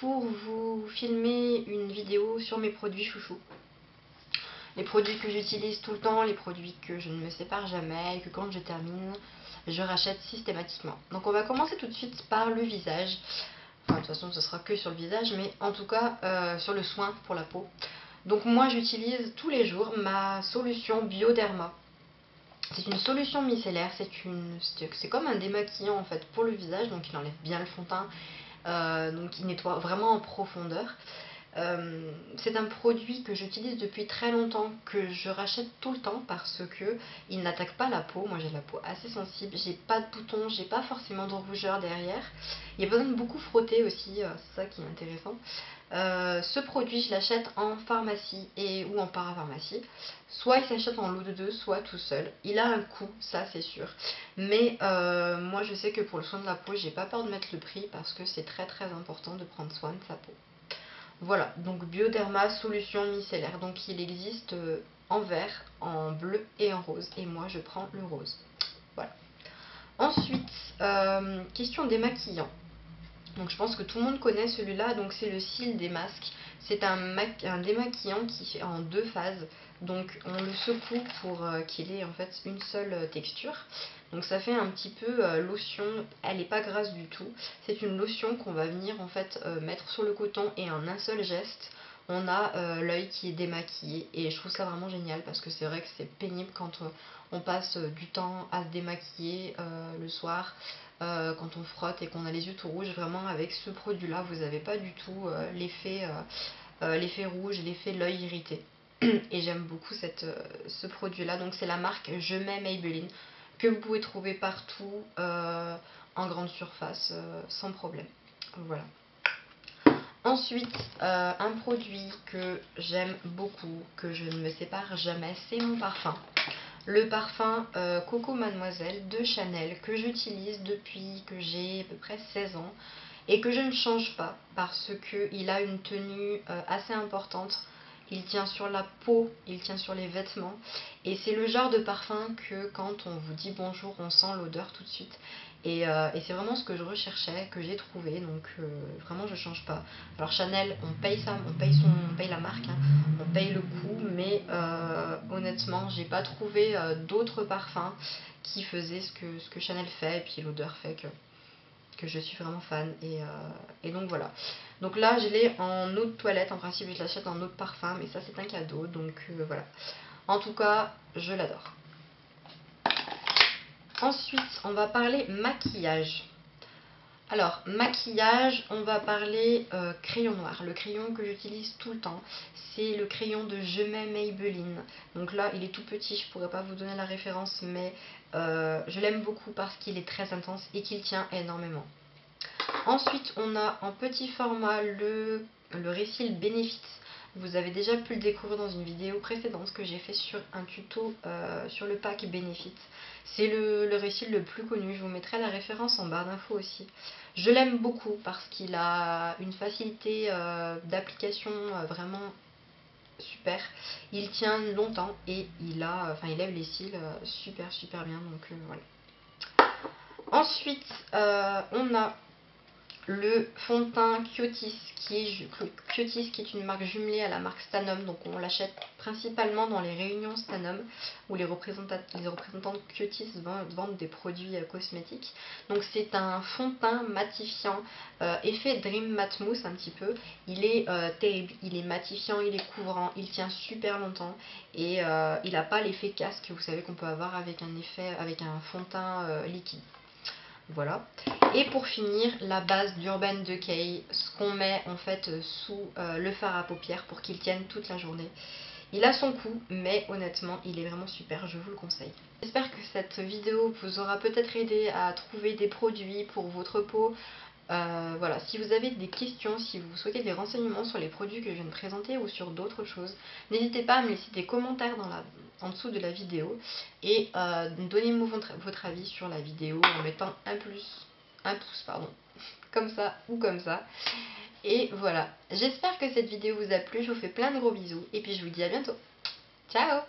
pour vous filmer une vidéo sur mes produits chouchous. Les produits que j'utilise tout le temps, les produits que je ne me sépare jamais et que quand je termine, je rachète systématiquement. Donc on va commencer tout de suite par le visage. Enfin, de toute façon, ce sera que sur le visage, mais en tout cas sur le soin pour la peau. Donc moi, j'utilise tous les jours ma solution Bioderma. C'est une solution micellaire, c'est comme un démaquillant en fait pour le visage, donc il enlève bien le fond de teint, donc il nettoie vraiment en profondeur. C'est un produit que j'utilise depuis très longtemps, que je rachète tout le temps parce que il n'attaque pas la peau. Moi j'ai la peau assez sensible, j'ai pas de boutons, j'ai pas forcément de rougeur derrière. Il y a besoin de beaucoup frotter aussi, c'est ça qui est intéressant. Ce produit je l'achète en pharmacie ou en parapharmacie. Soit il s'achète en lot de deux, soit tout seul. Il a un coût, ça c'est sûr. Mais moi je sais que pour le soin de la peau, j'ai pas peur de mettre le prix parce que c'est très très important de prendre soin de sa peau. Voilà, donc Bioderma solution micellaire. Donc il existe en vert, en bleu et en rose. Et moi je prends le rose. Voilà. Ensuite, question démaquillant. Donc je pense que tout le monde connaît celui-là. Donc c'est le Cils des masques. C'est un démaquillant qui fait en deux phases. Donc on le secoue pour qu'il ait en fait une seule texture. Donc ça fait un petit peu lotion, elle n'est pas grasse du tout. C'est une lotion qu'on va venir en fait mettre sur le coton et en un seul geste, on a l'œil qui est démaquillé. Et je trouve ça vraiment génial parce que c'est vrai que c'est pénible quand on passe du temps à se démaquiller le soir. Quand on frotte et qu'on a les yeux tout rouges, vraiment avec ce produit là vous n'avez pas du tout l'effet rouge, l'effet l'œil irrité. Et j'aime beaucoup ce produit là, donc c'est la marque Je mets Maybelline, que vous pouvez trouver partout en grande surface sans problème. Voilà. Ensuite, un produit que j'aime beaucoup, que je ne me sépare jamais, c'est mon parfum. Le parfum Coco Mademoiselle de Chanel que j'utilise depuis que j'ai à peu près 16 ans et que je ne change pas parce qu'il a une tenue assez importante. Il tient sur la peau, il tient sur les vêtements et c'est le genre de parfum que quand on vous dit bonjour, on sent l'odeur tout de suite. Et c'est vraiment ce que je recherchais, que j'ai trouvé, donc vraiment je change pas. Alors Chanel, on paye ça, on paye la marque, hein, on paye le coût, mais honnêtement, j'ai pas trouvé d'autres parfums qui faisaient ce que Chanel fait, et puis l'odeur fait que je suis vraiment fan. Et donc voilà. Donc là, je l'ai en eau de toilette, en principe je l'achète en eau de parfum, mais ça c'est un cadeau, donc voilà. En tout cas, je l'adore. Ensuite, on va parler maquillage. Alors, maquillage, on va parler crayon noir. Le crayon que j'utilise tout le temps, c'est le crayon de Je mets Maybelline. Donc là, il est tout petit, je pourrais pas vous donner la référence, mais je l'aime beaucoup parce qu'il est très intense et qu'il tient énormément. Ensuite, on a en petit format le Refill Benefit. Vous avez déjà pu le découvrir dans une vidéo précédente que j'ai fait sur un tuto sur le pack Benefit. C'est le Refill le plus connu, je vous mettrai la référence en barre d'infos aussi. Je l'aime beaucoup parce qu'il a une facilité d'application vraiment super. Il tient longtemps et il lève les cils super bien, donc voilà. Ensuite, on a le fond de teint Kyotis qui est une marque jumelée à la marque Stanum, donc on l'achète principalement dans les réunions Stanum où les représentants de Kyotis vendent des produits cosmétiques. Donc c'est un fond de teint matifiant, effet Dream Matte Mousse un petit peu. Il est terrible, il est matifiant, il est couvrant, il tient super longtemps et il n'a pas l'effet casque, vous savez qu'on peut avoir avec un fond de teint liquide. Voilà. Et pour finir, la base d'Urban Decay, ce qu'on met en fait sous le fard à paupières pour qu'il tienne toute la journée. Il a son coût, mais honnêtement, il est vraiment super, je vous le conseille. J'espère que cette vidéo vous aura peut-être aidé à trouver des produits pour votre peau. Voilà, si vous avez des questions, si vous souhaitez des renseignements sur les produits que je viens de présenter ou sur d'autres choses, n'hésitez pas à me laisser des commentaires en dessous de la vidéo et donnez-moi votre avis sur la vidéo en mettant un pouce, comme ça ou comme ça. Et voilà, j'espère que cette vidéo vous a plu, je vous fais plein de gros bisous et puis je vous dis à bientôt. Ciao!